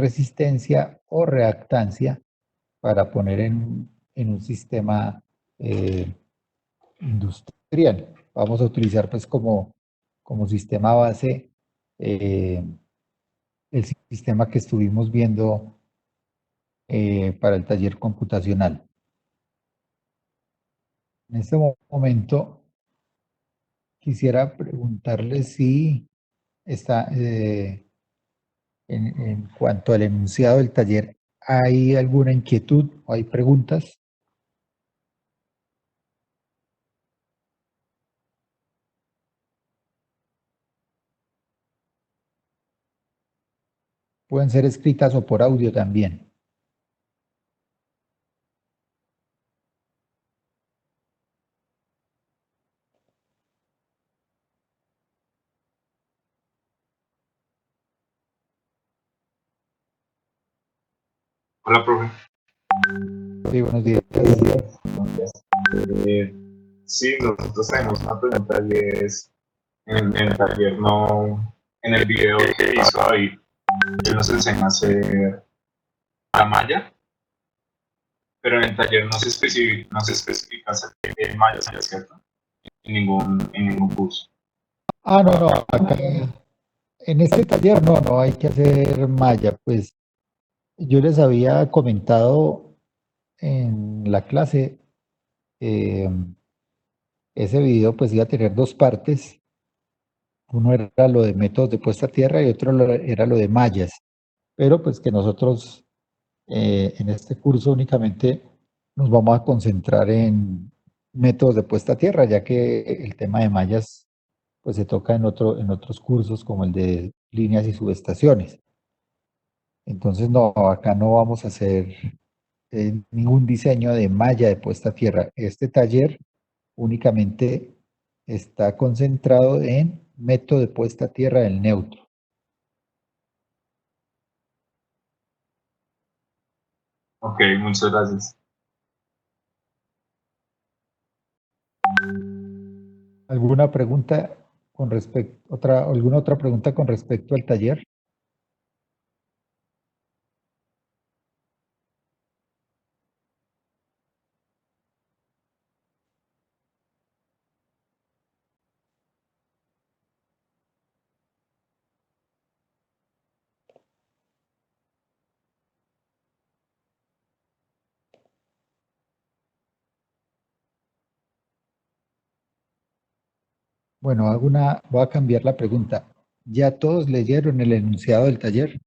resistencia o reactancia para poner en un sistema industrial. Vamos a utilizar pues como sistema base eh, el sistema que estuvimos viendo para el taller computacional. En este momento quisiera preguntarle si está, en cuanto al enunciado del taller, ¿hay alguna inquietud o hay preguntas? Pueden ser escritas o por audio también. Hola, profe. Sí, buenos días. Eh, sí, nosotros tenemos una pregunta y es, en el taller no, en el video que hizo David, él nos enseña a hacer la malla, pero en el taller no se especifica hacer malla, ¿cierto? En ningún curso. No, acá en este taller no hay que hacer malla. Pues yo les había comentado en la clase, eh, ese video pues iba a tener dos partes. Uno era lo de métodos de puesta a tierra y otro era lo de mallas. Pero pues que nosotros en este curso únicamente nos vamos a concentrar en métodos de puesta a tierra, ya que el tema de mallas pues se toca en otros cursos como el de líneas y subestaciones. Entonces no, acá no vamos a hacer ningún diseño de malla de puesta a tierra. Este taller únicamente está concentrado en método de puesta a tierra del neutro. Ok, muchas gracias. ¿Alguna pregunta con respecto, alguna otra pregunta con respecto al taller? Bueno, voy a cambiar la pregunta. ¿Ya todos leyeron el enunciado del taller?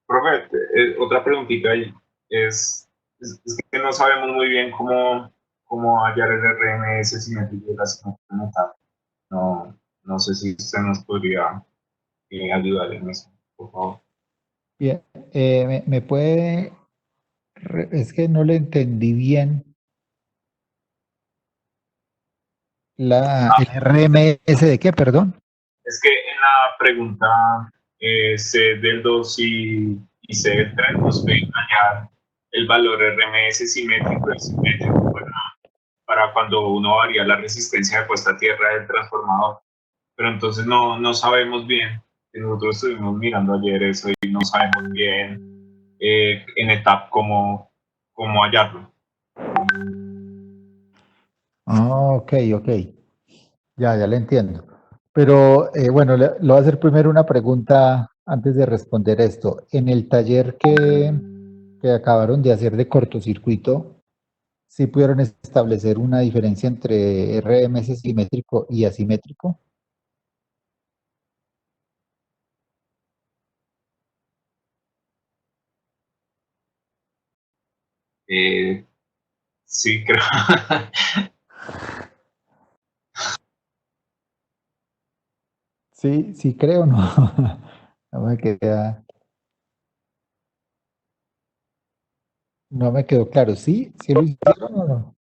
Profe, otra preguntita ahí es que no sabemos muy bien cómo hallar el RMS simétrico de la simetría metal. No, no sé si usted nos podría ayudar en eso, por favor. Bien, me puede, es que no le entendí bien el RMS de qué, perdón. Es que en la pregunta C del 2 y C del 3 nos piden hallar el valor RMS simétrico y simétrico para cuando uno varía la resistencia de puesta a tierra del transformador. Pero entonces no sabemos bien. Nosotros estuvimos mirando ayer eso y no sabemos bien en etapa cómo hallarlo. Ok. Ya le entiendo. Pero bueno, le voy a hacer primero una pregunta antes de responder esto. En el taller que acabaron de hacer de cortocircuito, ¿sí pudieron establecer una diferencia entre RMS simétrico y asimétrico? Sí, creo. Sí creo, no. No me queda, no me quedó claro. ¿Sí lo hicieron o no?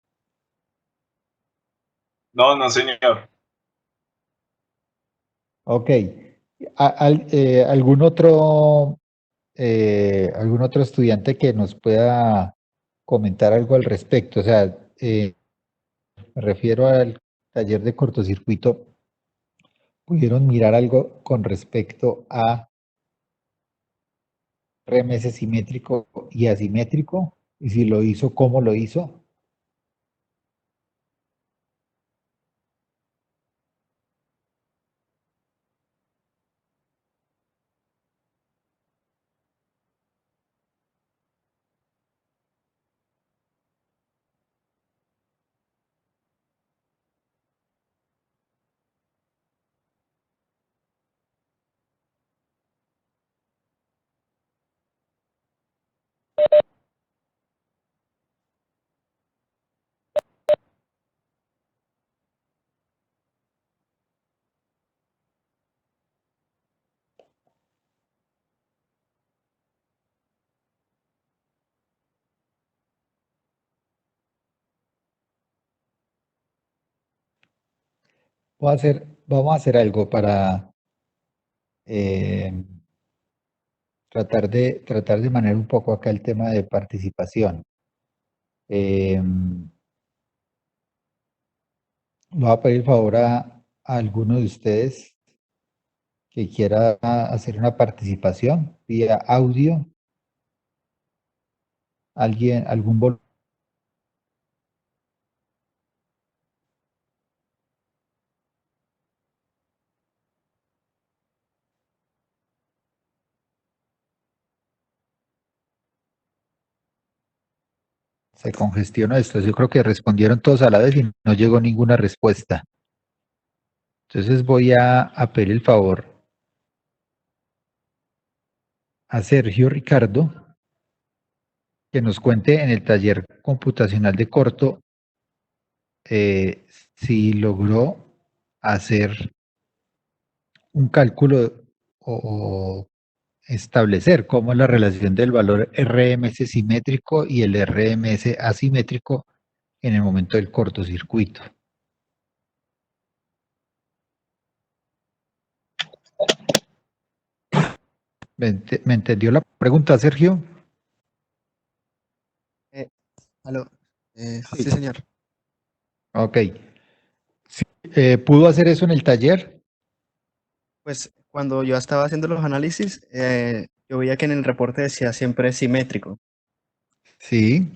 No, señor. Ok. ¿Algún otro algún otro estudiante que nos pueda comentar algo al respecto. O sea, me refiero al taller de cortocircuito. ¿Pudieron mirar algo con respecto a RMS simétrico y asimétrico? Y si lo hizo, ¿cómo lo hizo? Vamos a hacer algo para eh, tratar de manejar un poco acá el tema de participación. Le voy a pedir favor a alguno de ustedes que quiera hacer una participación vía audio, algún volumen. Se congestionó esto. Yo creo que respondieron todos a la vez y no llegó ninguna respuesta. Entonces voy a pedir el favor a Sergio Ricardo que nos cuente en el taller computacional de corto si logró hacer un cálculo o establecer cómo es la relación del valor RMS simétrico y el RMS asimétrico en el momento del cortocircuito. ¿Me entendió la pregunta, Sergio? Eh, aló. Sí. Sí, señor. Ok. Sí, ¿pudo hacer eso en el taller? Pues cuando yo estaba haciendo los análisis, yo veía que en el reporte decía siempre simétrico. Sí.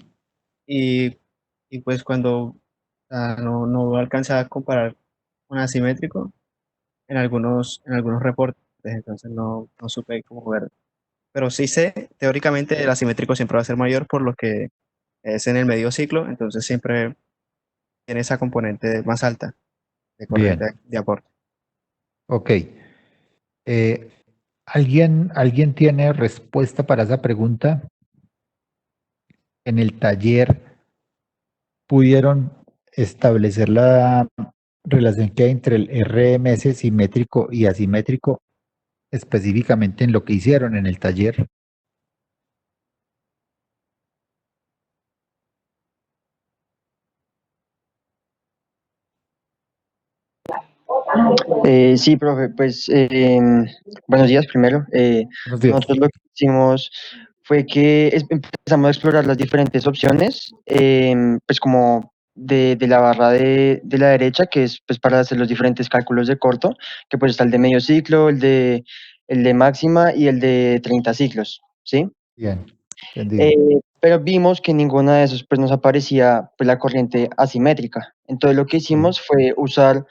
Y, y pues cuando no alcanzaba a comparar con asimétrico en algunos reportes, entonces no supe cómo ver. Pero sí sé, teóricamente el asimétrico siempre va a ser mayor por lo que es en el medio ciclo, entonces siempre tiene esa componente más alta de corriente Bien. de aporte. Ok. Eh, ¿alguien tiene respuesta para esa pregunta? En el taller pudieron establecer la relación que hay entre el RMS simétrico y asimétrico, específicamente en lo que hicieron en el taller. Sí, profe, pues buenos días primero. Buenos días. Nosotros lo que hicimos fue que empezamos a explorar las diferentes opciones, pues como de la barra de la derecha, que es pues para hacer los diferentes cálculos de corto, que pues está el de medio ciclo, el de máxima y el de 30 ciclos, ¿sí? Bien, entendido. Pero vimos que en ninguna de esos pues nos aparecía pues la corriente asimétrica. Entonces lo que Sí. hicimos fue usar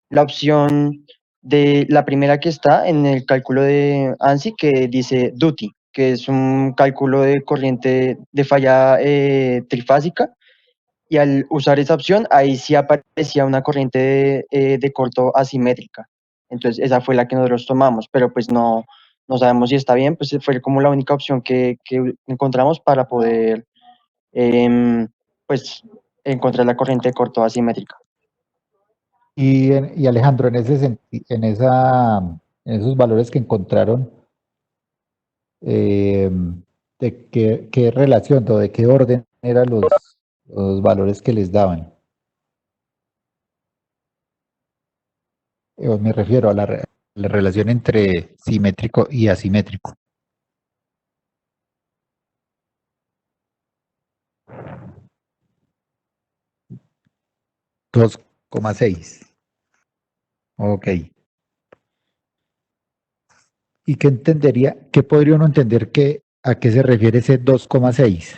la opción de la primera que está en el cálculo de ANSI que dice duty, que es un cálculo de corriente de falla trifásica, y al usar esa opción ahí sí aparecía una corriente de corto asimétrica. Entonces esa fue la que nosotros tomamos, pero pues no sabemos si está bien, pues fue como la única opción que encontramos para poder em, pues encontrar la corriente de corto asimétrica. Y Alejandro, en esos valores que encontraron, eh, ¿de qué relación o de qué orden eran los valores que les daban? Me refiero a la relación entre simétrico y asimétrico. 2,6. Ok. ¿Y qué podría uno entender a qué se refiere ese 2,6?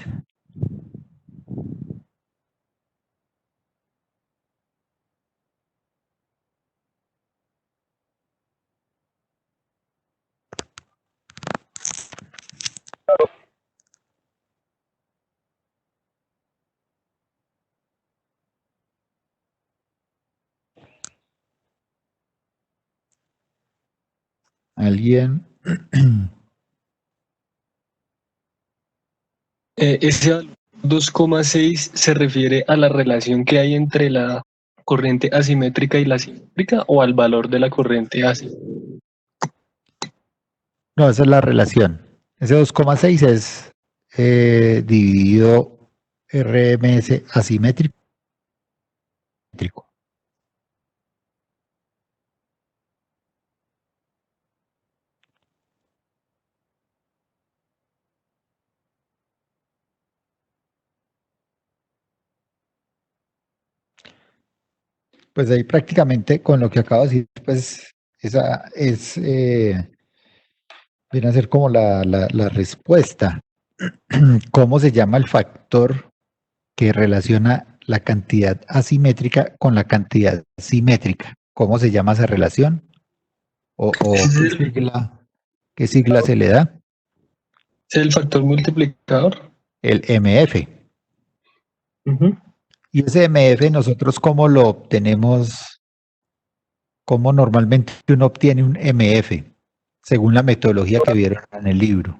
¿Alguien? Ese valor 2,6 se refiere a la relación que hay entre la corriente asimétrica y la simétrica o al valor de la corriente asimétrica. No, esa es la relación. Ese 2,6 es dividido RMS asimétrico. Pues ahí prácticamente con lo que acabo de decir, pues esa viene a ser como la respuesta. ¿Cómo se llama el factor que relaciona la cantidad asimétrica con la cantidad simétrica? ¿Cómo se llama esa relación? ¿O qué sigla se le da? ¿Es el factor multiplicador? El MF. Ujú. Y ese MF nosotros cómo lo obtenemos, cómo normalmente uno obtiene un MF, según la metodología que vieron en el libro.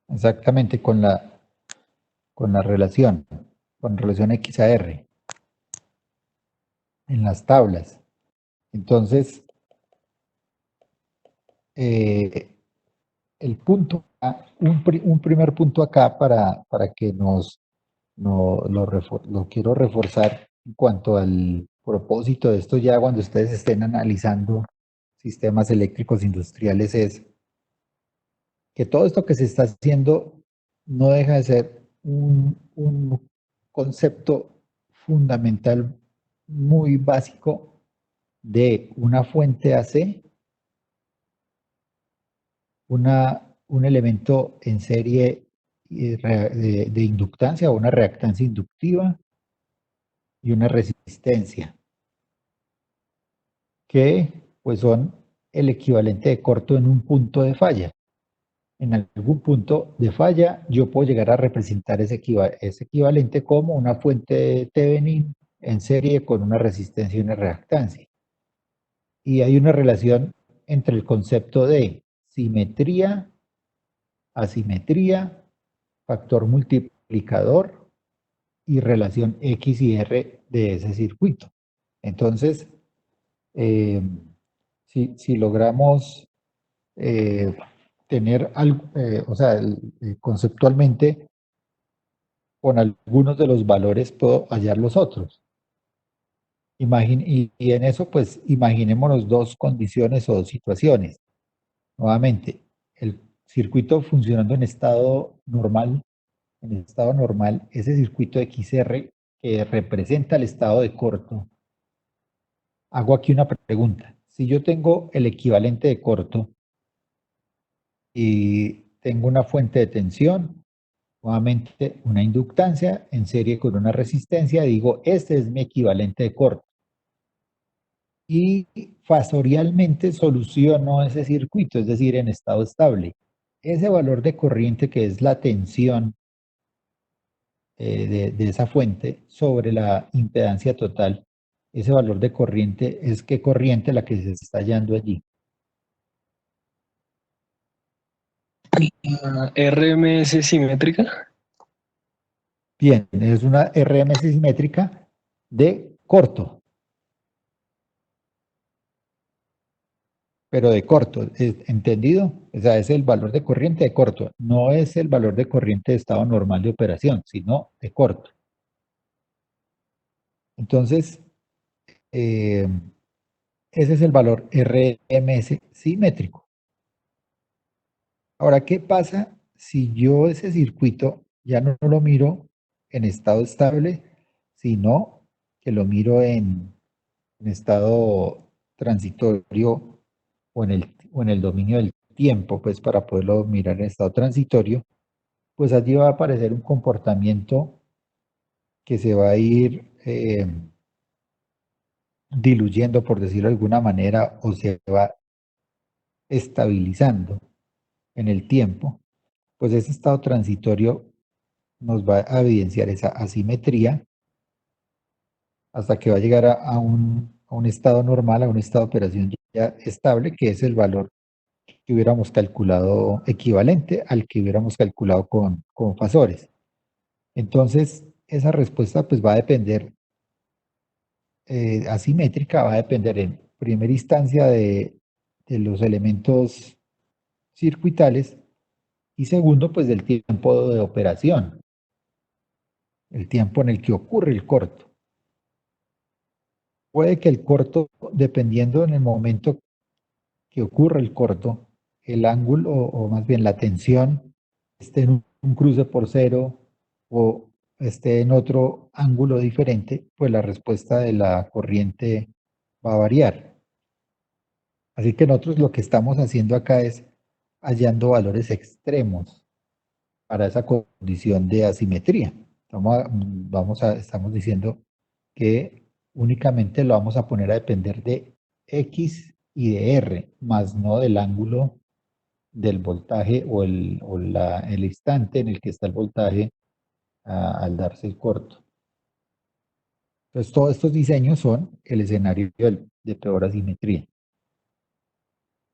Exactamente con la relación, con relación X a R, en las tablas. Entonces, el punto, un primer punto acá para que lo quiero reforzar en cuanto al propósito de esto ya cuando ustedes estén analizando sistemas eléctricos industriales es que todo esto que se está haciendo no deja de ser un concepto fundamental muy básico de una fuente AC, un elemento en serie de inductancia o una reactancia inductiva y una resistencia, que pues son el equivalente de corto en un punto de falla. En algún punto de falla yo puedo llegar a representar ese equivalente como una fuente de Thevenin en serie con una resistencia y una reactancia. Y hay una relación entre el concepto de simetría, asimetría, factor multiplicador y relación X y R de ese circuito. Entonces, eh, si logramos tener algo, o sea, conceptualmente, con algunos de los valores puedo hallar los otros. Y en eso, pues, imaginémonos dos condiciones o dos situaciones. Nuevamente, el circuito funcionando en estado normal, ese circuito XR que representa el estado de corto. Hago aquí una pregunta. Si yo tengo el equivalente de corto y tengo una fuente de tensión, nuevamente una inductancia en serie con una resistencia, digo, este es mi equivalente de corto. Y fasorialmente soluciono ese circuito, es decir, en estado estable. Ese valor de corriente que es la tensión de esa fuente sobre la impedancia total, ese valor de corriente es qué corriente la que se está hallando allí. La RMS simétrica. Bien, es una RMS simétrica de corto, pero de corto, ¿entendido? O sea, es el valor de corriente de corto, no es el valor de corriente de estado normal de operación, sino de corto. Entonces, eh, ese es el valor RMS simétrico. Ahora, ¿qué pasa si yo ese circuito ya no lo miro en estado estable, sino que lo miro en estado transitorio o en el dominio del tiempo, pues para poderlo mirar en estado transitorio? Pues allí va a aparecer un comportamiento que se va a ir diluyendo, por decirlo de alguna manera, o se va estabilizando en el tiempo. Pues ese estado transitorio nos va a evidenciar esa asimetría hasta que va a llegar a un estado normal, a un estado de operación ya estable, que es el valor que hubiéramos calculado equivalente al que hubiéramos calculado con fasores. Entonces, esa respuesta pues va a depender, asimétrica, va a depender en primera instancia de los elementos circuitales y segundo pues del tiempo de operación, el tiempo en el que ocurre el corto. Puede que el corto, dependiendo en el momento que ocurre el corto, el ángulo o más bien la tensión esté en un cruce por cero o esté en otro ángulo diferente, pues la respuesta de la corriente va a variar. Así que nosotros lo que estamos haciendo acá es hallando valores extremos para esa condición de asimetría. Estamos diciendo que únicamente lo vamos a poner a depender de X y de R, más no del ángulo del voltaje el instante en el que está el voltaje al darse el corto. Entonces, todos estos diseños son el escenario de peor asimetría.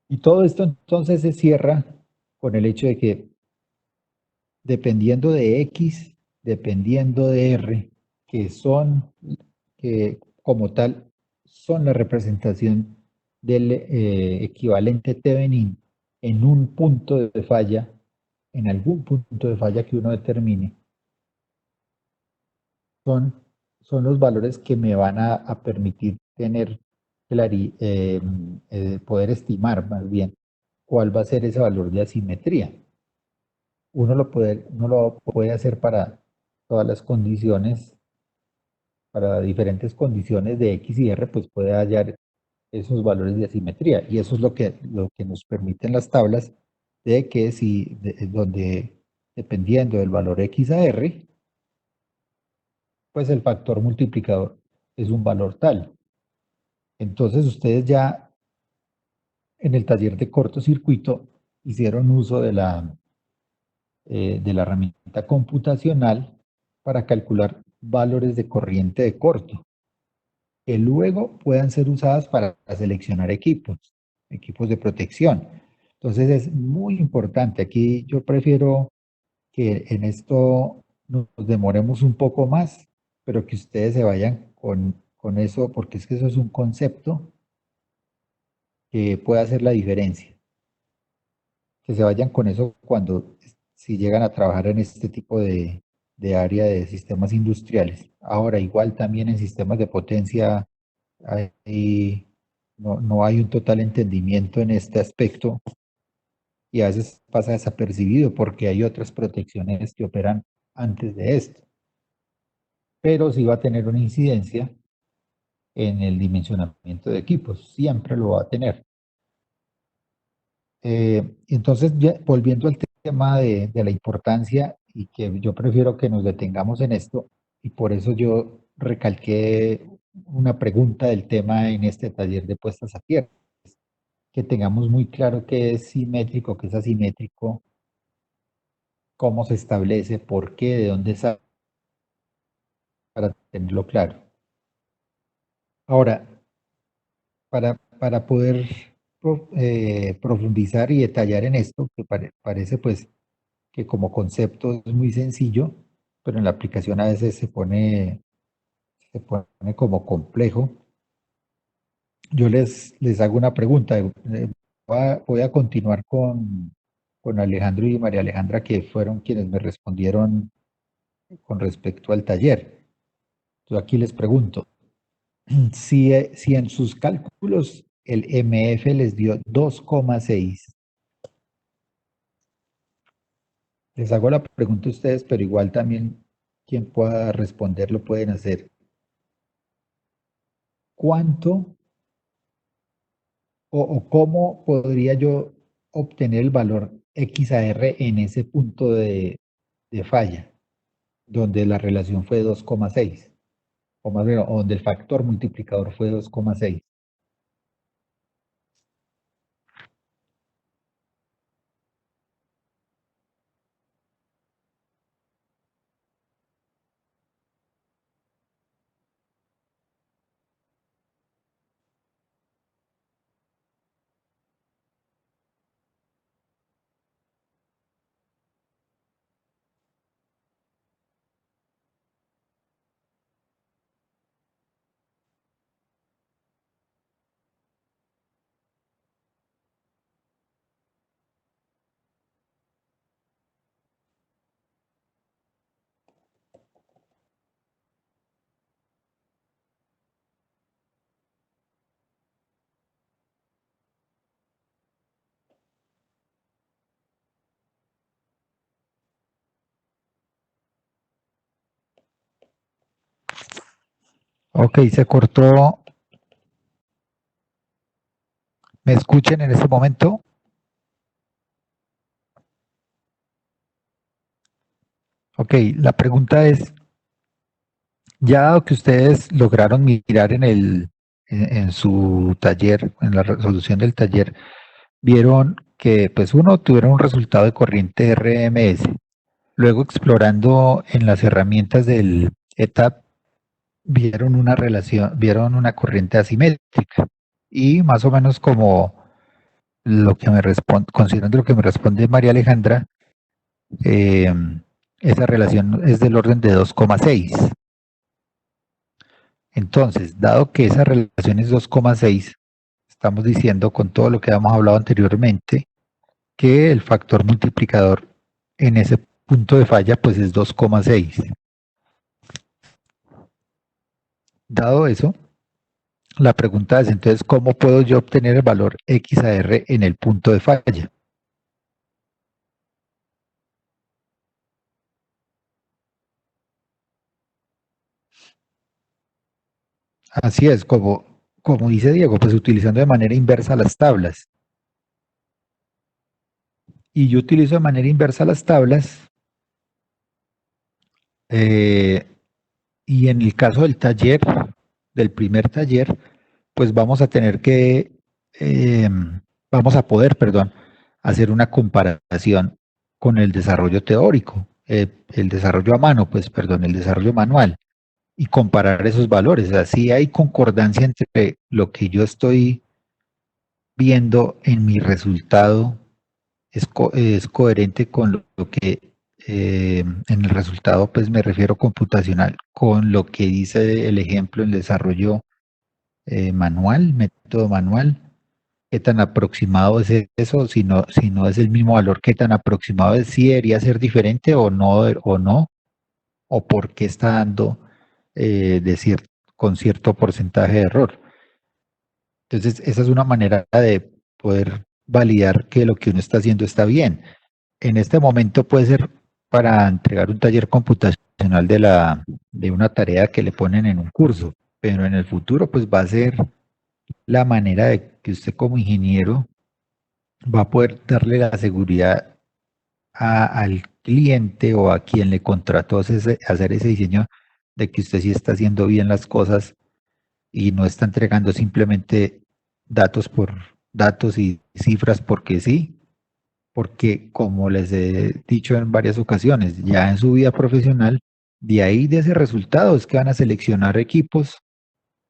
Y todo esto entonces se cierra con el hecho de que dependiendo de X, dependiendo de R, que como tal son la representación del equivalente Thevenin en un punto de falla, en algún punto de falla que uno determine, son los valores que me van a permitir tener poder estimar más bien cuál va a ser ese valor de asimetría. Uno lo puede hacer para todas las condiciones, para diferentes condiciones de X y R, pues puede hallar esos valores de asimetría. Y eso es lo que nos permiten las tablas de que donde dependiendo del valor X a R, pues el factor multiplicador es un valor tal. Entonces ustedes ya en el taller de cortocircuito hicieron uso de la herramienta computacional para calcular valores de corriente de corto, que luego puedan ser usadas para seleccionar equipos de protección. Entonces es muy importante. Aquí yo prefiero que en esto nos demoremos un poco más, pero que ustedes se vayan con eso, porque es que eso es un concepto que puede hacer la diferencia. Que se vayan con eso si llegan a trabajar en este tipo de área de sistemas industriales. Ahora, igual también en sistemas de potencia no hay un total entendimiento en este aspecto y a veces pasa desapercibido porque hay otras protecciones que operan antes de esto. Pero sí va a tener una incidencia en el dimensionamiento de equipos, siempre lo va a tener. Entonces, volviendo al tema de la importancia y que yo prefiero que nos detengamos en esto, y por eso yo recalqué una pregunta del tema en este taller de puestas a tierra, que tengamos muy claro qué es simétrico, qué es asimétrico, cómo se establece, por qué, de dónde sale, para tenerlo claro. Ahora, para poder profundizar y detallar en esto, que parece pues que como concepto es muy sencillo, pero en la aplicación a veces se pone como complejo. Yo les hago una pregunta. Voy a continuar con Alejandro y María Alejandra, que fueron quienes me respondieron con respecto al taller. Yo aquí les pregunto, si en sus cálculos el MF les dio 2,6, les hago la pregunta a ustedes, pero igual también quien pueda responder lo pueden hacer. ¿Cuánto o cómo podría yo obtener el valor X a R en ese punto de falla, donde la relación fue 2,6, o más bien, o donde el factor multiplicador fue 2,6? Ok, se cortó. ¿Me escuchan en este momento? Ok, la pregunta es, ya dado que ustedes lograron mirar en su taller, en la resolución del taller, vieron que, pues uno, tuvieron un resultado de corriente RMS. Luego, explorando en las herramientas del ETAP, vieron una relación, vieron una corriente asimétrica. Y más o menos como lo que me responde, considerando lo que me responde María Alejandra, eh, esa relación es del orden de 2,6. Entonces, dado que esa relación es 2,6, estamos diciendo con todo lo que hemos hablado anteriormente, que el factor multiplicador en ese punto de falla pues es 2,6. Dado eso, la pregunta es entonces, ¿cómo puedo yo obtener el valor X a R en el punto de falla? Así es, como dice Diego, pues utilizando de manera inversa las tablas. Y yo utilizo de manera inversa las tablas, y en el caso del taller, del primer taller, pues vamos a tener que, vamos a poder, perdón, hacer una comparación con el desarrollo teórico, el desarrollo a mano, pues, perdón, el desarrollo manual, y comparar esos valores. Así hay concordancia entre lo que yo estoy viendo en mi resultado, es coherente con lo que en el resultado, pues me refiero computacional, con lo que dice el ejemplo en desarrollo manual, método manual, qué tan aproximado es eso, si no es el mismo valor, qué tan aproximado es, si debería ser diferente o no, o por qué está dando con cierto porcentaje de error. Entonces, esa es una manera de poder validar que lo que uno está haciendo está bien. En este momento puede ser para entregar un taller computacional de una tarea que le ponen en un curso, pero en el futuro pues va a ser la manera de que usted como ingeniero va a poder darle la seguridad al cliente o a quien le contrató hacer ese diseño de que usted sí está haciendo bien las cosas y no está entregando simplemente datos por datos y cifras porque sí, porque como les he dicho en varias ocasiones, ya en su vida profesional, de ahí de ese resultado es que van a seleccionar equipos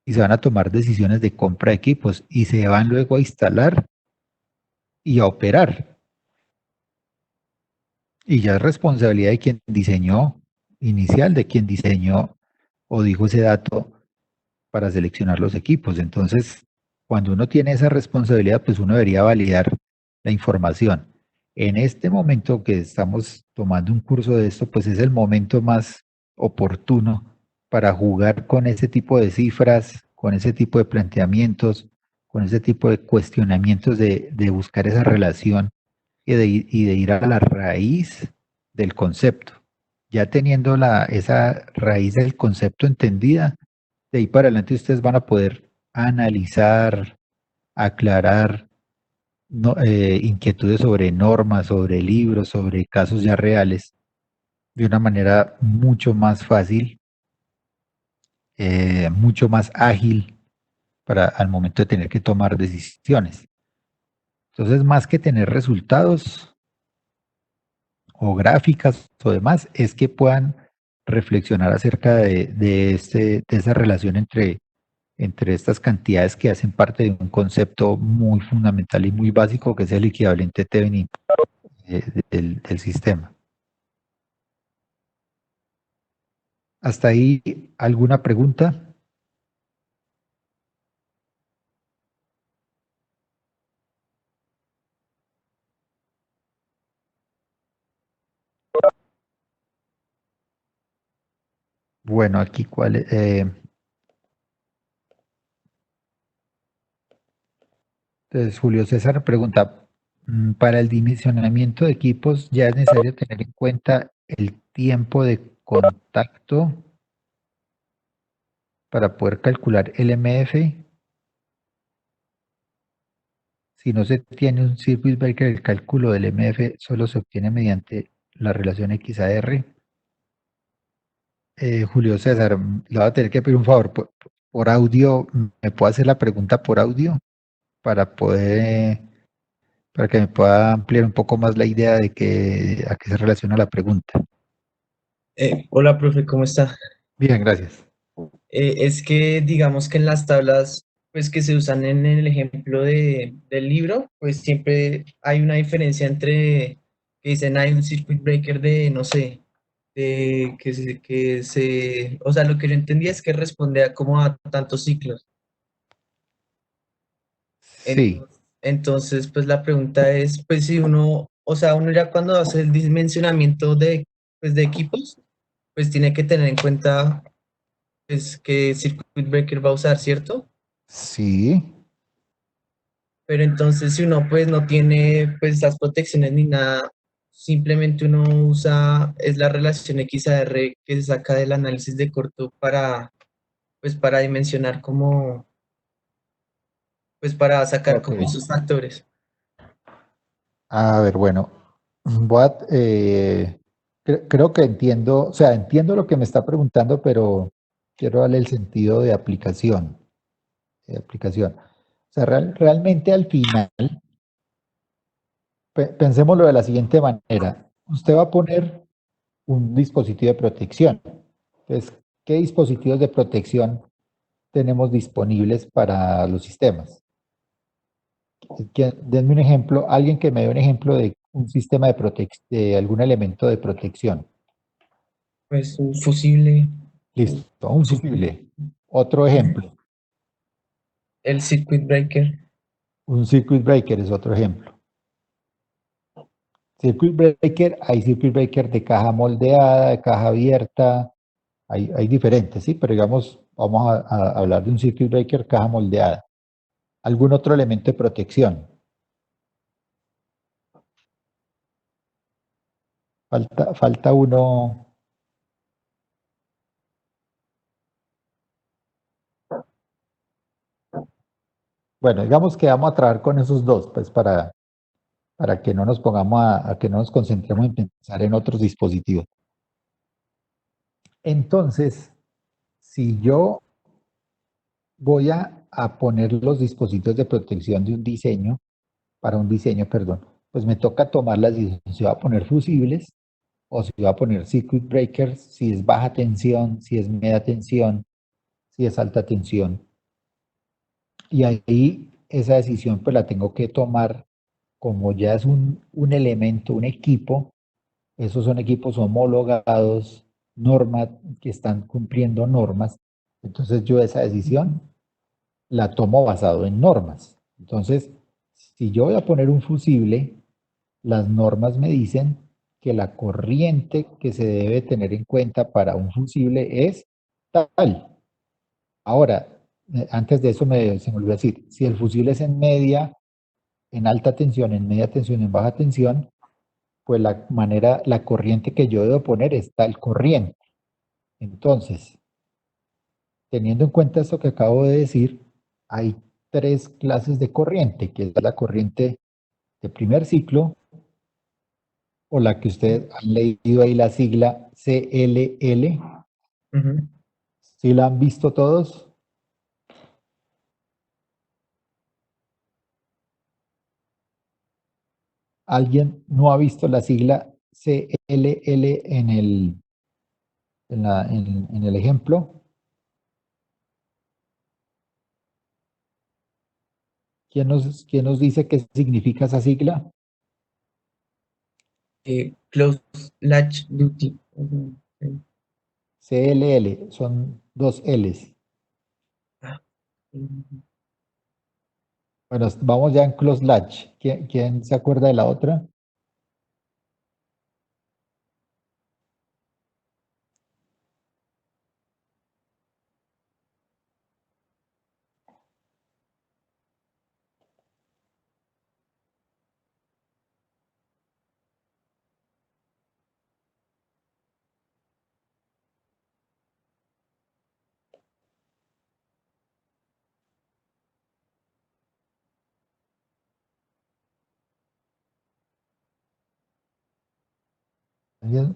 y se van a tomar decisiones de compra de equipos y se van luego a instalar y a operar. Y ya es responsabilidad de quien diseñó inicial de quien diseñó o dijo ese dato para seleccionar los equipos. Entonces, cuando uno tiene esa responsabilidad, pues uno debería validar la información. En este momento que estamos tomando un curso de esto, pues es el momento más oportuno para jugar con ese tipo de cifras, con ese tipo de planteamientos, con ese tipo de cuestionamientos de buscar esa relación y de ir a la raíz del concepto. Ya teniendo esa raíz del concepto entendida, de ahí para adelante ustedes van a poder analizar, aclarar inquietudes sobre normas, sobre libros, sobre casos ya reales, de una manera mucho más fácil, mucho más ágil para al momento de tener que tomar decisiones. Entonces, más que tener resultados o gráficas o demás, es que puedan reflexionar acerca de esa relación entre estas cantidades que hacen parte de un concepto muy fundamental y muy básico que es el equivalente Thevenin del sistema. ¿Hasta ahí alguna pregunta? Bueno, aquí cuál es. Entonces, Julio César pregunta, para el dimensionamiento de equipos ya es necesario tener en cuenta el tiempo de contacto para poder calcular el MF. Si no se tiene un circuit breaker, el cálculo del MF solo se obtiene mediante la relación XAR. Julio César, le voy a tener que pedir un favor por audio. ¿Me puede hacer la pregunta por audio para para que me pueda ampliar un poco más la idea de a qué se relaciona la pregunta? Hola, profe, ¿cómo está? Bien, gracias. Es que digamos que en las tablas pues que se usan en el ejemplo del libro, pues siempre hay una diferencia entre que dicen hay un circuit breaker de, no sé, de o sea, lo que yo entendía es que responde a como a tantos ciclos. Sí, Entonces, pues la pregunta es, pues si uno, o sea, uno ya cuando hace el dimensionamiento pues, de equipos, pues tiene que tener en cuenta pues, qué circuit breaker va a usar, ¿cierto? sí, Pero entonces si uno pues no tiene pues las protecciones ni nada, simplemente uno usa, es la relación XAR que se saca del análisis de corto pues para dimensionar como, pues para sacar ok. como esos factores. A ver, bueno, creo que entiendo, o sea, entiendo lo que me está preguntando, pero quiero darle el sentido de aplicación. O sea, realmente al final, pensémoslo de la siguiente manera. Usted va a poner un dispositivo de protección. Entonces, ¿qué dispositivos de protección tenemos disponibles para los sistemas? Denme un ejemplo, alguien que me dé un ejemplo de un sistema de algún elemento de protección. Pues un fusible, Listo, un fusible. Otro ejemplo, el circuit breaker, un circuit breaker es otro ejemplo. Circuit breaker, hay circuit breaker de caja moldeada, de caja abierta, hay diferentes, ¿sí? Pero digamos, vamos a hablar de un circuit breaker caja moldeada. ¿Algún otro elemento de protección? Falta uno. Bueno, digamos que vamos a trabajar con esos dos, pues para que no nos pongamos a que no nos concentremos en pensar en otros dispositivos. Entonces, si yo voy a poner los dispositivos de protección de un diseño, para un diseño, perdón, pues me toca tomar la decisión si va a poner fusibles o si va a poner circuit breakers, si es baja tensión, si es media tensión, si es alta tensión. Y ahí esa decisión pues la tengo que tomar como ya es un elemento, un equipo. Esos son equipos homologados, normas, que están cumpliendo normas, entonces yo esa decisión la tomo basado en normas. Entonces, si yo voy a poner un fusible, las normas me dicen que la corriente que se debe tener en cuenta para un fusible es tal. Ahora, antes de eso se me olvidó decir, si el fusible es en media, en alta tensión, en media tensión, en baja tensión, pues la corriente que yo debo poner es tal corriente. Entonces, teniendo en cuenta esto que acabo de decir, hay tres clases de corriente, que es la corriente de primer ciclo, o la que ustedes han leído ahí la sigla CLL. Ujú. ¿Sí la han visto todos? ¿Alguien no ha visto la sigla CLL en el ejemplo? ¿Quién nos dice qué significa esa sigla? Close latch duty. Ujú, sí. CLL, son dos Ls. Ah, ujú. Bueno, vamos ya en close latch. ¿Quién se acuerda de la otra?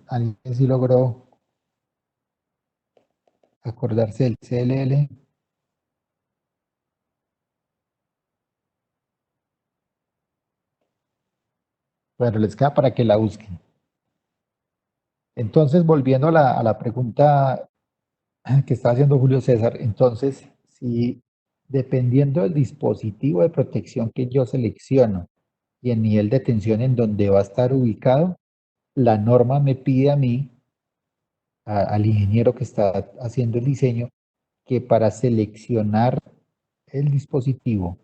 ¿Alguien sí logró acordarse del CLL? Bueno, les queda para que la busquen. Entonces, volviendo a la pregunta que estaba haciendo Julio César, entonces, si dependiendo del dispositivo de protección que yo selecciono y el nivel de tensión en donde va a estar ubicado, la norma me pide a mí, al ingeniero que está haciendo el diseño, que para seleccionar el dispositivo,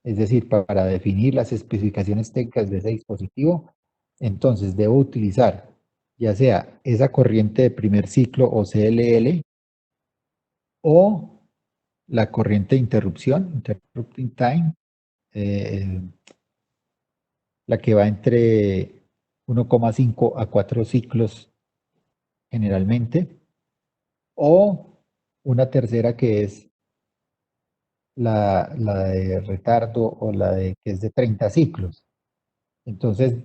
es decir, para definir las especificaciones técnicas de ese dispositivo, entonces debo utilizar ya sea esa corriente de primer ciclo o CLL o la corriente de interrupción, interrupting time, eh, la que va entre 1,5 a 4 ciclos generalmente, o una tercera que es la de retardo o la de que es de 30 ciclos. Entonces,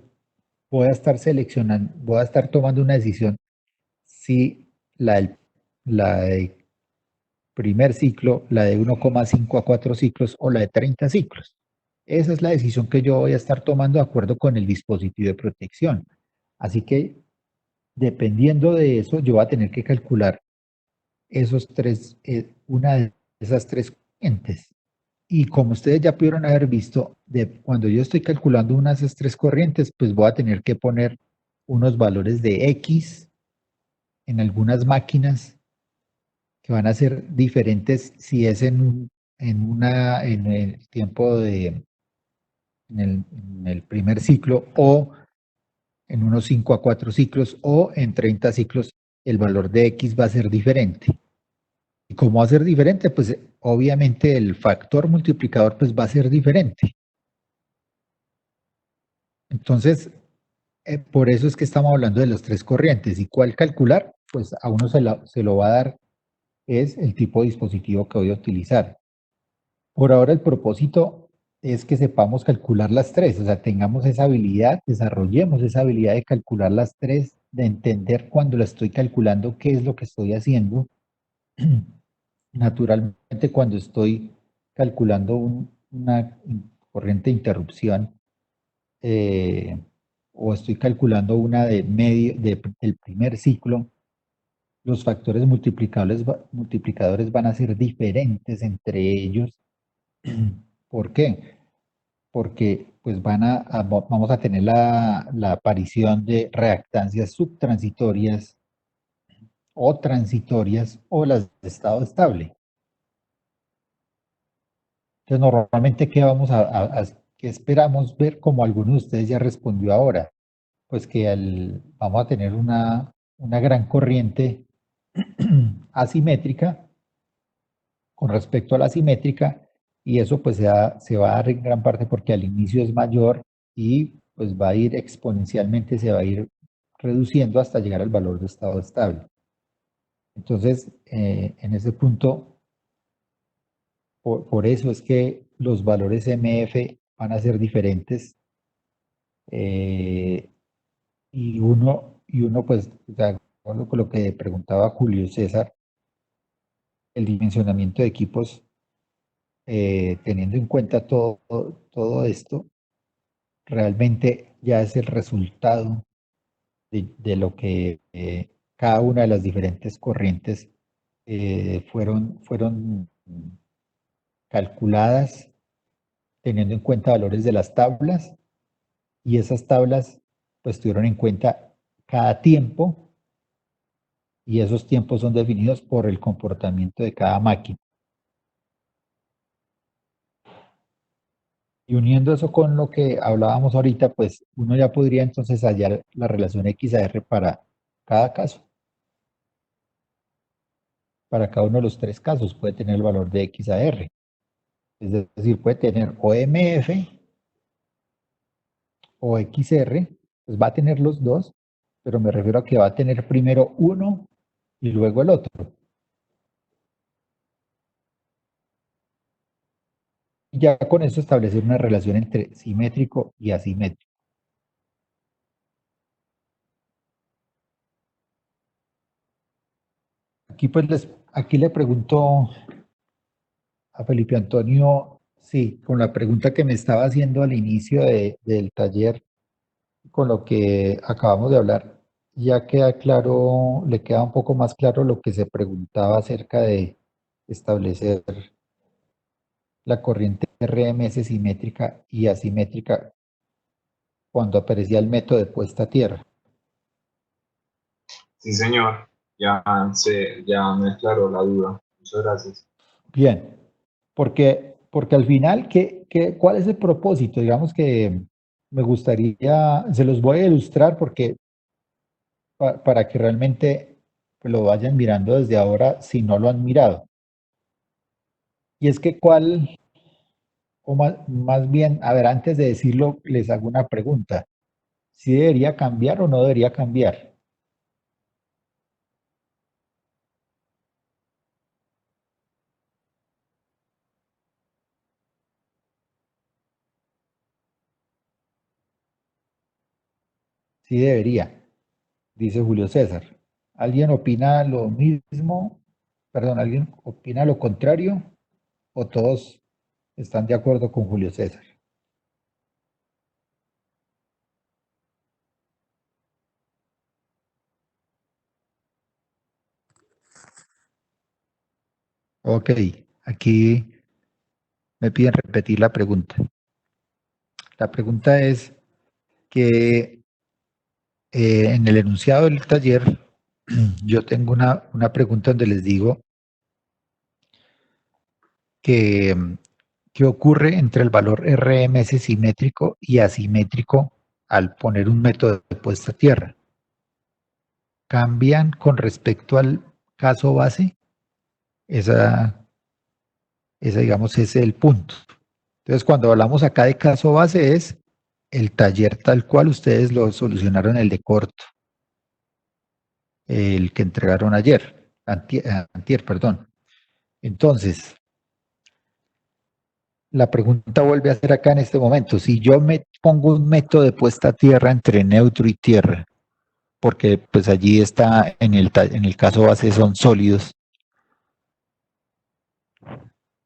voy a estar seleccionando, voy a estar tomando una decisión si la de primer ciclo, la de 1,5 a 4 ciclos o la de 30 ciclos. Esa es la decisión que yo voy a estar tomando de acuerdo con el dispositivo de protección. Así que, dependiendo de eso, yo voy a tener que calcular una de esas tres corrientes. Y como ustedes ya pudieron haber visto, cuando yo estoy calculando una de esas tres corrientes, pues voy a tener que poner unos valores de X en algunas máquinas que van a ser diferentes si es en el tiempo en el primer ciclo o en unos 5 a 4 ciclos o en 30 ciclos el valor de X va a ser diferente. ¿Y cómo va a ser diferente? Pues obviamente el factor multiplicador pues va a ser diferente. Entonces, por eso es que estamos hablando de las tres corrientes. ¿Y cuál calcular? Pues a uno se lo va a dar es el tipo de dispositivo que voy a utilizar. Por ahora el propósito es que sepamos calcular las tres, o sea, tengamos esa habilidad, desarrollemos esa habilidad de calcular las tres, de entender cuando la estoy calculando qué es lo que estoy haciendo. Naturalmente, cuando estoy calculando una corriente de interrupción eh, o estoy calculando una del primer ciclo, los factores multiplicadores van a ser diferentes entre ellos. ¿Por qué? Porque pues vamos a tener la aparición de reactancias subtransitorias o transitorias o las de estado estable. Entonces, normalmente, ¿qué qué esperamos ver? Como alguno de ustedes ya respondió ahora, pues que vamos a tener una gran corriente asimétrica con respecto a la simétrica, y eso pues se va a dar en gran parte porque al inicio es mayor y pues va a ir exponencialmente, se va a ir reduciendo hasta llegar al valor de estado estable. Entonces, en ese punto, por eso es que los valores MF van a ser diferentes, y uno pues, de acuerdo con lo que preguntaba Julio César, el dimensionamiento de equipos, teniendo en cuenta todo esto, realmente ya es el resultado de lo que cada una de las diferentes corrientes fueron calculadas teniendo en cuenta valores de las tablas, y esas tablas pues tuvieron en cuenta cada tiempo, y esos tiempos son definidos por el comportamiento de cada máquina. Y uniendo eso con lo que hablábamos ahorita, pues uno ya podría entonces hallar la relación X a R para cada caso. Para cada uno de los tres casos puede tener el valor de X a R. Es decir, puede tener o MF o XR, pues va a tener los dos, pero me refiero a que va a tener primero uno y luego el otro. Y ya con eso establecer una relación entre simétrico y asimétrico. Aquí le pregunto a Felipe Antonio, sí, con la pregunta que me estaba haciendo al inicio del taller, con lo que acabamos de hablar, ya queda claro, le queda un poco más claro lo que se preguntaba acerca de establecer la corriente RMS simétrica y asimétrica cuando aparecía el método de puesta a tierra. Sí, señor. Ya me aclaró la duda. Muchas gracias. Bien, porque al final, ¿cuál es el propósito? Digamos que me gustaría, se los voy a ilustrar porque para que realmente pues, lo vayan mirando desde ahora si no lo han mirado. Y es que o más bien, a ver, antes de decirlo, les hago una pregunta. ¿Si debería cambiar o no debería cambiar? Sí debería, dice Julio César. ¿Alguien opina lo mismo? Perdón, ¿alguien opina lo contrario? ¿O todos están de acuerdo con Julio César? Ok, aquí me piden repetir la pregunta. La pregunta es que en el enunciado del taller yo tengo una pregunta donde les digo que qué ocurre entre el valor RMS simétrico y asimétrico al poner un método de puesta a tierra. ¿Cambian con respecto al caso base? Esa digamos, es el punto. Entonces, cuando hablamos acá de caso base, es el taller tal cual ustedes lo solucionaron, el de corto, el que entregaron ayer, antier, perdón. Entonces, la pregunta vuelve a ser acá en este momento. Si yo me pongo un método de puesta a tierra entre neutro y tierra, porque pues allí está, en el caso base son sólidos,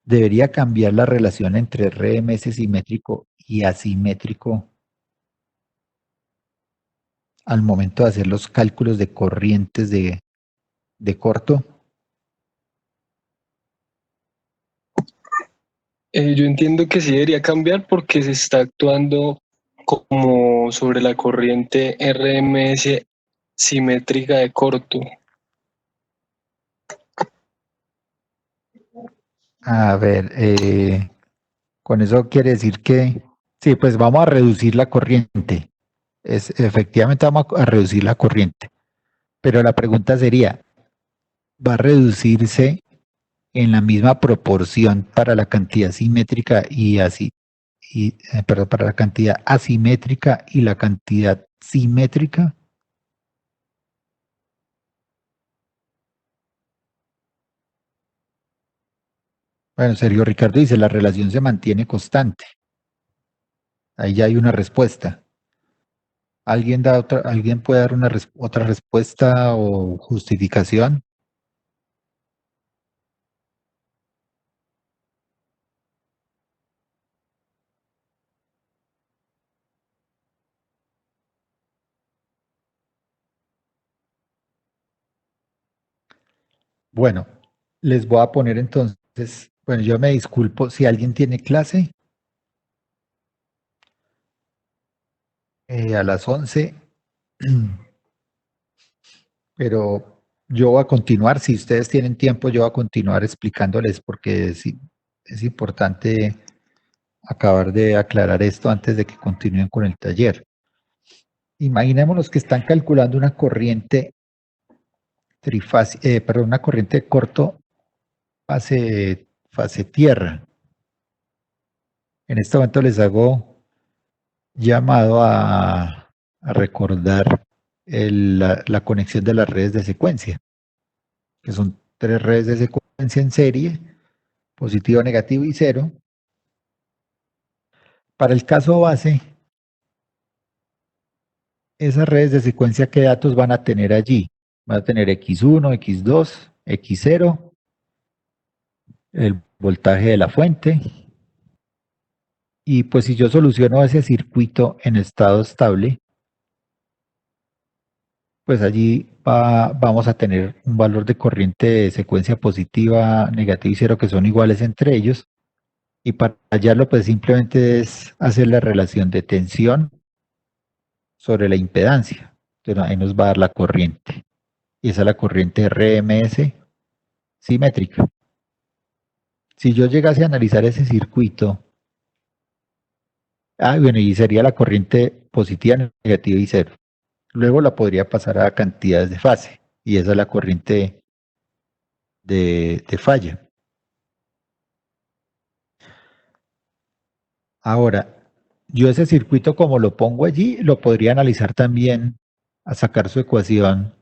debería cambiar la relación entre RMS simétrico y asimétrico al momento de hacer los cálculos de corrientes de corto. Yo entiendo que sí debería cambiar porque se está actuando como sobre la corriente RMS simétrica de corto. A ver, con eso quiere decir que, sí, pues vamos a reducir la corriente. Efectivamente vamos a reducir la corriente. Pero la pregunta sería, ¿va a reducirse en la misma proporción para la cantidad simétrica y así, perdón, para la cantidad asimétrica y la cantidad simétrica? Bueno, Sergio Ricardo dice, la relación se mantiene constante. Ahí ya hay una respuesta. ¿Alguien puede dar otra respuesta o justificación? Bueno, les voy a poner entonces, bueno, yo me disculpo si alguien tiene clase a las 11, pero yo voy a continuar, si ustedes tienen tiempo, yo voy a continuar explicándoles porque es importante acabar de aclarar esto antes de que continúen con el taller. Imaginémonos que están calculando una corriente una corriente de corto fase tierra. En este momento les hago llamado a recordar la conexión de las redes de secuencia, que son 3 redes de secuencia en serie, positivo, negativo y cero. Para el caso base, esas redes de secuencia, ¿qué datos van a tener allí? Van a tener X1, X2, X0, el voltaje de la fuente. Y pues si yo soluciono ese circuito en estado estable, pues allí vamos a tener un valor de corriente de secuencia positiva, negativa y cero que son iguales entre ellos. Y para hallarlo, pues simplemente es hacer la relación de tensión sobre la impedancia. Entonces ahí nos va a dar la corriente. Y esa es la corriente RMS simétrica. Si yo llegase a analizar ese circuito, bueno, y sería la corriente positiva, negativa y cero. Luego la podría pasar a cantidades de fase. Y esa es la corriente de falla. Ahora, yo ese circuito como lo pongo allí, lo podría analizar también a sacar su ecuación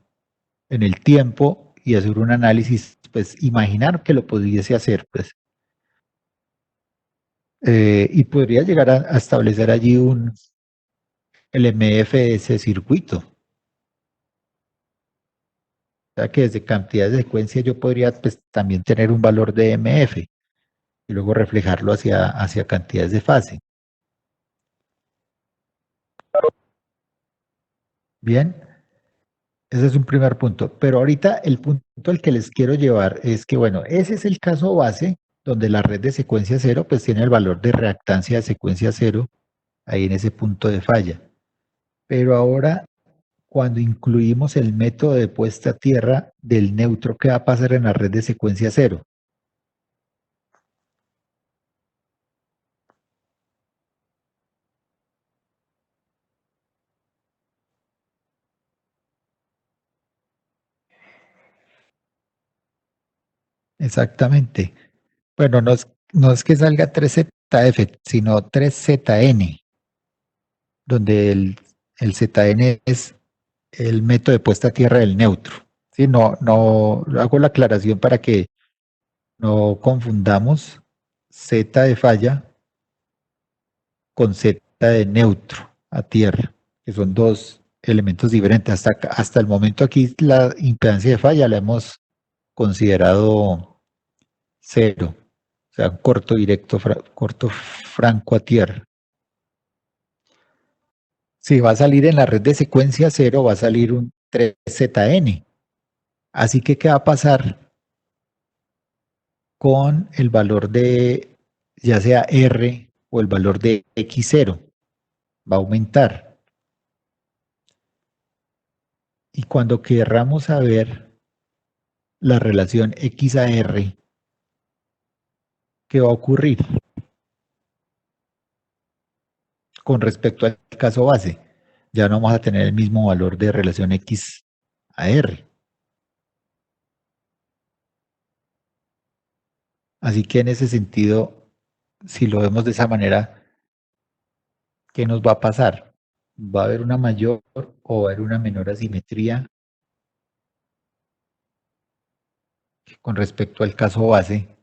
en el tiempo y hacer un análisis, pues imaginar que lo pudiese hacer, pues. Y podría llegar a establecer allí el MF de ese circuito. O sea que desde cantidades de secuencia yo podría pues, también tener un valor de MF y luego reflejarlo hacia cantidades de fase. Bien, ese es un primer punto. Pero ahorita el punto al que les quiero llevar es que, bueno, ese es el caso base donde la red de secuencia cero pues tiene el valor de reactancia de secuencia cero ahí en ese punto de falla. Pero ahora, cuando incluimos el método de puesta a tierra del neutro, ¿qué va a pasar en la red de secuencia cero? Exactamente. Bueno, no es que salga 3ZF, sino 3ZN, donde el ZN es el método de puesta a tierra del neutro. ¿Sí? No hago la aclaración para que no confundamos Z de falla con Z de neutro a tierra, que son dos elementos diferentes. Hasta el momento aquí la impedancia de falla la hemos considerado cero, o sea, un corto directo, corto franco a tierra. Si va a salir en la red de secuencia cero, va a salir un 3ZN. Así que, ¿qué va a pasar con el valor de, ya sea R o el valor de X0? Va a aumentar. Y cuando querramos saber la relación X a R, ¿qué va a ocurrir con respecto al caso base? Ya no vamos a tener el mismo valor de relación X a R. Así que en ese sentido, si lo vemos de esa manera, ¿qué nos va a pasar? ¿Va a haber una mayor o va a haber una menor asimetría con respecto al caso base?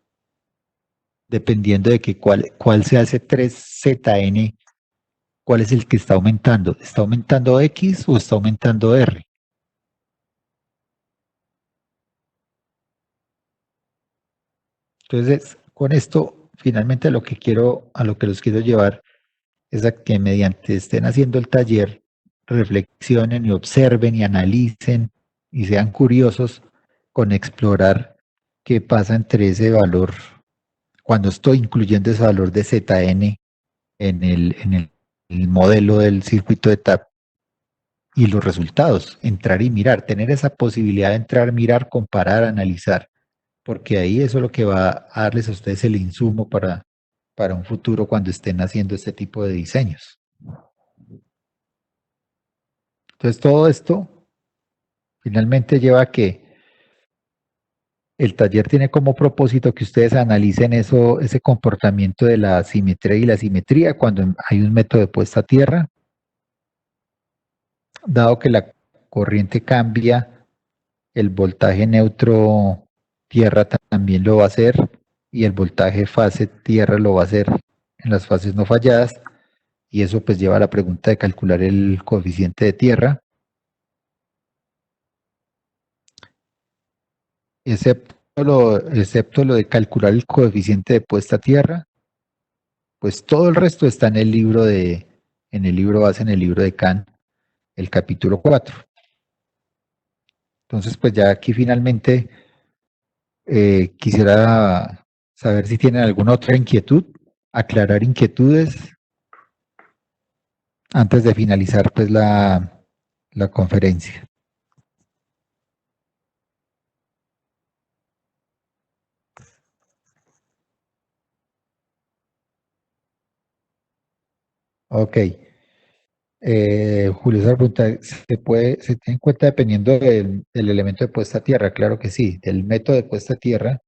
Dependiendo de que cuál sea ese 3ZN, ¿cuál es el que está aumentando? ¿Está aumentando X o está aumentando R? Entonces, con esto, finalmente a lo que los quiero llevar es a que mediante estén haciendo el taller, reflexionen y observen y analicen y sean curiosos con explorar qué pasa entre ese valor, cuando estoy incluyendo ese valor de ZN en el modelo del circuito de TAP y los resultados, entrar y mirar, tener esa posibilidad de entrar, mirar, comparar, analizar, porque ahí eso es lo que va a darles a ustedes el insumo para un futuro cuando estén haciendo este tipo de diseños. Entonces todo esto finalmente lleva a que el taller tiene como propósito que ustedes analicen ese comportamiento de la simetría y la simetría cuando hay un método de puesta a tierra, dado que la corriente cambia, el voltaje neutro tierra también lo va a hacer y el voltaje fase tierra lo va a hacer en las fases no falladas, y eso pues lleva a la pregunta de calcular el coeficiente de tierra, excepto lo de calcular el coeficiente de puesta a tierra, pues todo el resto está en el libro en el libro base, en el libro de Kant, el capítulo 4. Entonces, pues ya aquí finalmente quisiera saber si tienen alguna otra inquietud, aclarar inquietudes antes de finalizar pues la conferencia. Ok. Julio César pregunta, ¿se tiene en cuenta dependiendo del elemento de puesta a tierra? Claro que sí, del método de puesta a tierra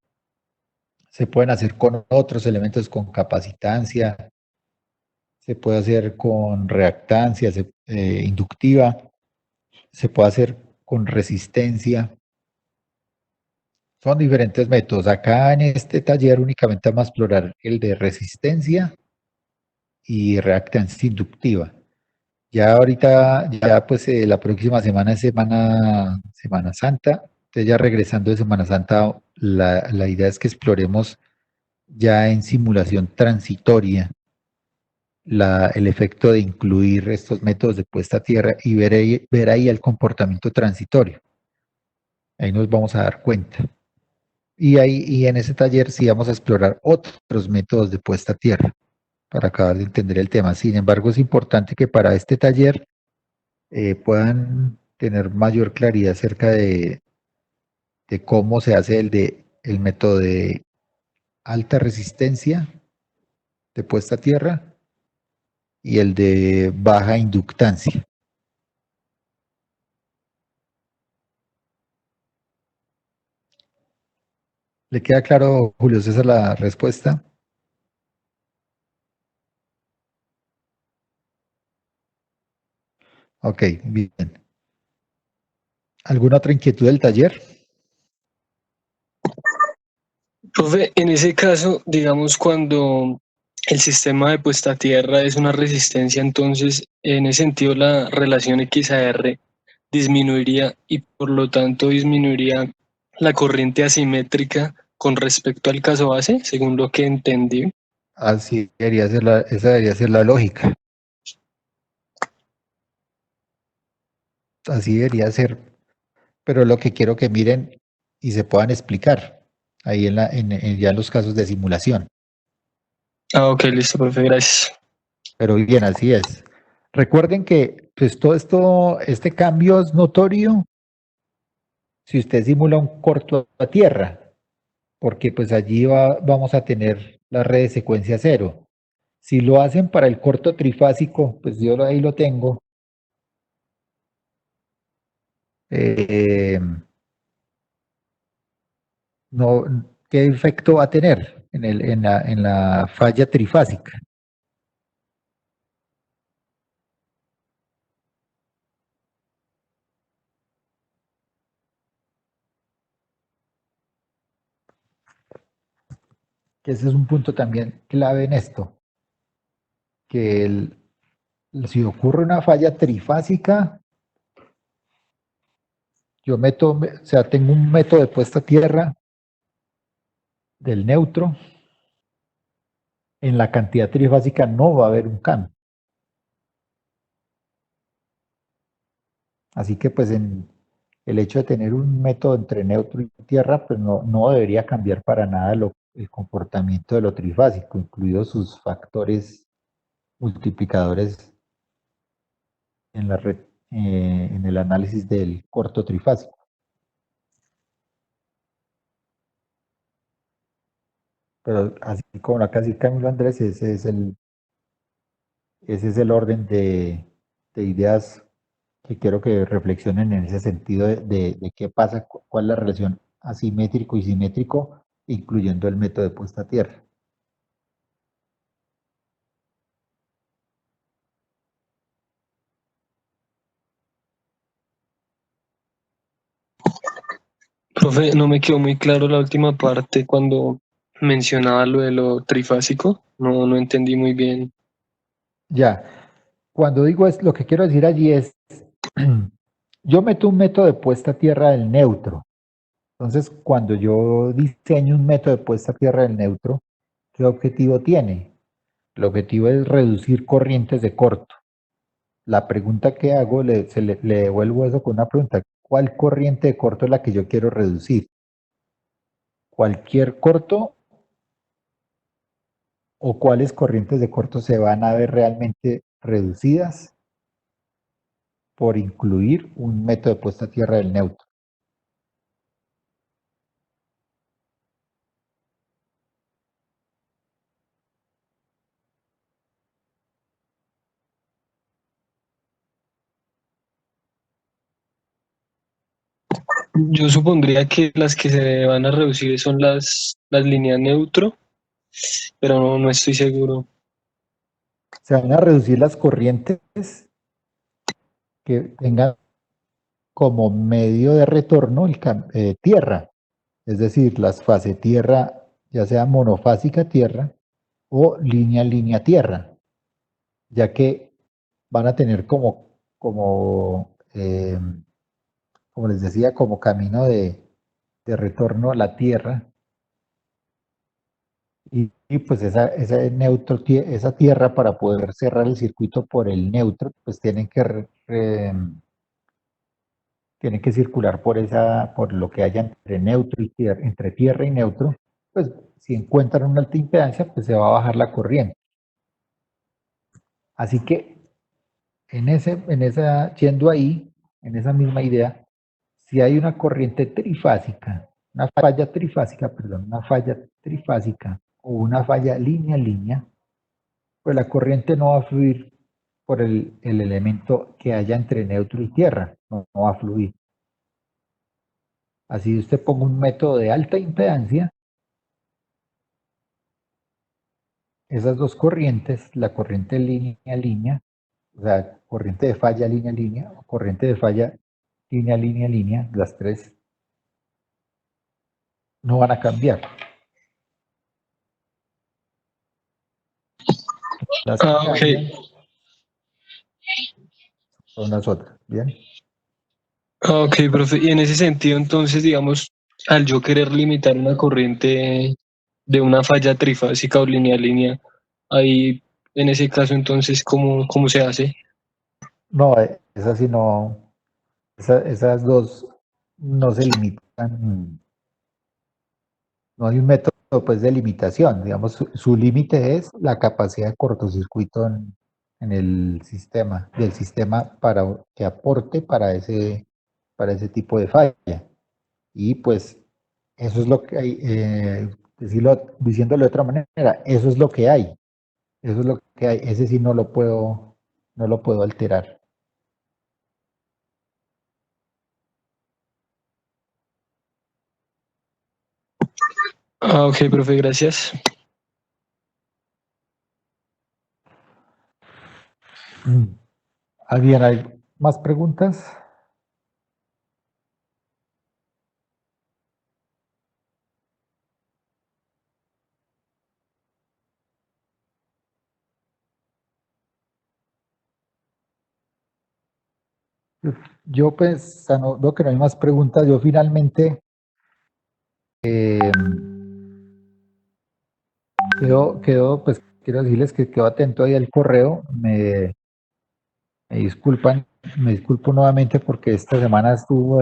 se pueden hacer con otros elementos, con capacitancia, se puede hacer con reactancia inductiva, se puede hacer con resistencia. Son diferentes métodos. Acá en este taller únicamente vamos a explorar el de resistencia y reactancia inductiva. Ya ahorita, ya pues la próxima semana es Semana Santa. Entonces ya regresando de Semana Santa, la idea es que exploremos ya en simulación transitoria el efecto de incluir estos métodos de puesta a tierra y ver ahí el comportamiento transitorio. Ahí nos vamos a dar cuenta. Y en ese taller sí vamos a explorar otros métodos de puesta a tierra para acabar de entender el tema. Sin embargo, es importante que para este taller puedan tener mayor claridad acerca de cómo se hace el método de alta resistencia de puesta a tierra y el de baja inductancia. ¿Le queda claro, Julio César, la respuesta? Ok, bien. ¿Alguna otra inquietud del taller? Profe, en ese caso, digamos, cuando el sistema de puesta a tierra es una resistencia, entonces, en ese sentido, la relación X a R disminuiría y por lo tanto disminuiría la corriente asimétrica con respecto al caso base, según lo que entendí. Así debería ser esa debería ser la lógica. Así debería ser. Pero lo que quiero que miren y se puedan explicar ahí ya en los casos de simulación. Ah, ok, listo, profe, gracias. Pero bien, así es. Recuerden que pues todo este cambio es notorio si usted simula un corto a tierra, porque pues allí vamos a tener la red de secuencia cero. Si lo hacen para el corto trifásico, pues yo ahí lo tengo. No, ¿qué efecto va a tener en la falla trifásica? Que ese es un punto también clave en esto, que si ocurre una falla trifásica, yo meto, o sea, tengo un método de puesta a tierra del neutro, en la cantidad trifásica no va a haber un cambio. Así que pues en el hecho de tener un método entre neutro y tierra, pues no debería cambiar para nada el comportamiento de lo trifásico, incluidos sus factores multiplicadores en la red, en el análisis del corto trifásico. Pero así como lo acá dice Camilo Andrés, ese es el orden de ideas que quiero que reflexionen en ese sentido de qué pasa, cuál es la relación asimétrico y simétrico, incluyendo el método de puesta a tierra. Profe, no me quedó muy claro la última parte cuando mencionaba lo de lo trifásico. No entendí muy bien. Ya, cuando digo es, lo que quiero decir allí es, yo meto un método de puesta a tierra del neutro. Entonces, cuando yo diseño un método de puesta a tierra del neutro, ¿qué objetivo tiene? El objetivo es reducir corrientes de corto. La pregunta que hago, le devuelvo eso con una pregunta. ¿Cuál corriente de corto es la que yo quiero reducir? ¿Cualquier corto o cuáles corrientes de corto se van a ver realmente reducidas por incluir un método de puesta a tierra del neutro? Yo supondría que las que se van a reducir son las líneas neutro, pero no estoy seguro. Se van a reducir las corrientes que tengan como medio de retorno tierra, es decir, las fase tierra, ya sea monofásica tierra o línea tierra, ya que van a tener como les decía, como camino de retorno a la tierra. Y pues esa tierra para poder cerrar el circuito por el neutro, pues tienen que circular por lo que haya entre neutro y tierra, entre tierra y neutro. Pues si encuentran una alta impedancia, pues se va a bajar la corriente. Así que yendo ahí, en esa misma idea, si hay una corriente trifásica, una falla trifásica o una falla línea, pues la corriente no va a fluir por el elemento que haya entre neutro y tierra, no va a fluir. Así usted ponga un método de alta impedancia, esas dos corrientes, la corriente línea, o sea, corriente de falla línea, o corriente de falla línea, las tres no van a cambiar. Las que Ok. cambian son las otras, ¿bien? Ok, profe. Y en ese sentido, entonces, digamos, al yo querer limitar una corriente de una falla trifásica o línea, ahí, en ese caso, entonces, ¿cómo se hace? No, esas sí no, esas dos no se limitan, no hay un método pues de limitación, digamos, su límite es la capacidad de cortocircuito en el sistema, del sistema para que aporte para ese tipo de falla. Y pues eso es lo que hay, diciéndolo de otra manera, eso es lo que hay. Eso es lo que hay. Ese sí no lo puedo alterar. Ok, profe, gracias. ¿Alguien hay más preguntas? Yo pues, veo que no hay más preguntas. Yo finalmente pues quiero decirles que quedo atento ahí al correo. Me disculpan, me disculpo nuevamente porque esta semana estuvo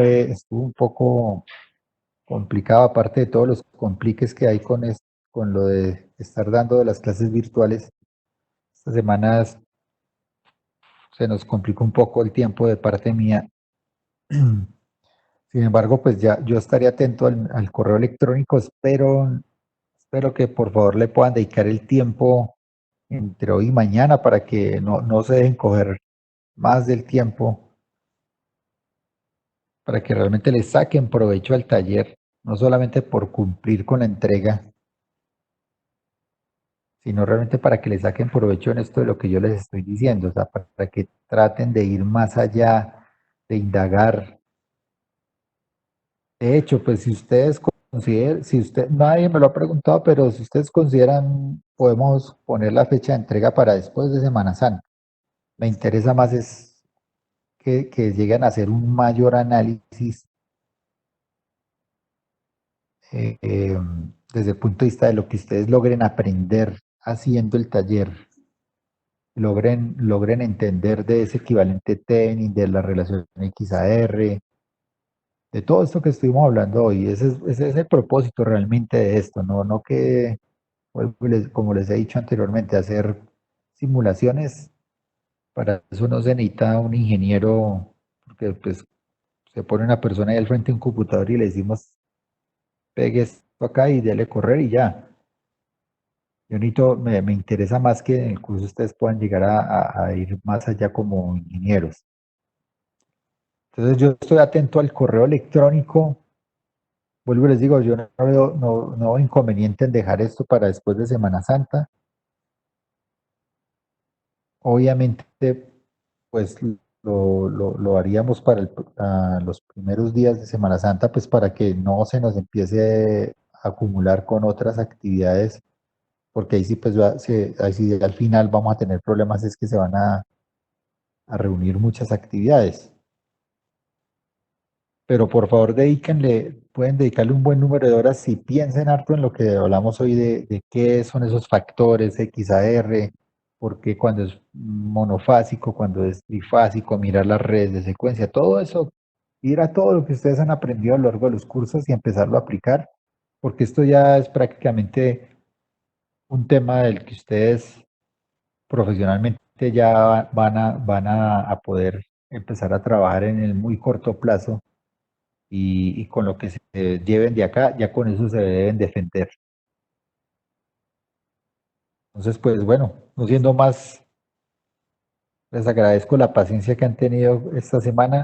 un poco complicado, aparte de todos los compliques que hay con lo de estar dando de las clases virtuales. Estas semanas se nos complicó un poco el tiempo de parte mía. Sin embargo, pues ya yo estaré atento al correo electrónico. Espero que por favor le puedan dedicar el tiempo entre hoy y mañana para que no se dejen coger más del tiempo, para que realmente le saquen provecho al taller, no solamente por cumplir con la entrega, sino realmente para que le saquen provecho en esto de lo que yo les estoy diciendo, o sea, para que traten de ir más allá, de indagar. De hecho, pues si ustedes consideran, nadie me lo ha preguntado, pero si ustedes consideran, podemos poner la fecha de entrega para después de Semana Santa. Me interesa más es que lleguen a hacer un mayor análisis eh, desde el punto de vista de lo que ustedes logren aprender haciendo el taller, logren entender de ese equivalente TENI, de la relación X a R, de todo esto que estuvimos hablando hoy. Ese es el propósito realmente de esto, no que, como les he dicho anteriormente, hacer simulaciones. Para eso no se necesita un ingeniero, porque pues se pone una persona ahí al frente de un computador y le decimos, pegue esto acá y déle correr y ya. Me interesa más que en el curso ustedes puedan llegar a ir más allá como ingenieros. Entonces yo estoy atento al correo electrónico. Vuelvo y les digo, yo no veo inconveniente en dejar esto para después de Semana Santa. Obviamente, pues lo haríamos para los primeros días de Semana Santa, pues para que no se nos empiece a acumular con otras actividades, porque ahí sí, pues ahí sí al final vamos a tener problemas, es que se van a reunir muchas actividades. Pero por favor pueden dedicarle un buen número de horas si piensen harto en lo que hablamos hoy de qué son esos factores X a R, por qué cuando es monofásico, cuando es trifásico, mirar las redes de secuencia, todo eso, ir a todo lo que ustedes han aprendido a lo largo de los cursos y empezarlo a aplicar, porque esto ya es prácticamente un tema del que ustedes profesionalmente ya van a poder empezar a trabajar en el muy corto plazo y con lo que se lleven de acá, ya con eso se deben defender. Entonces, pues bueno, no siendo más, les agradezco la paciencia que han tenido esta semana.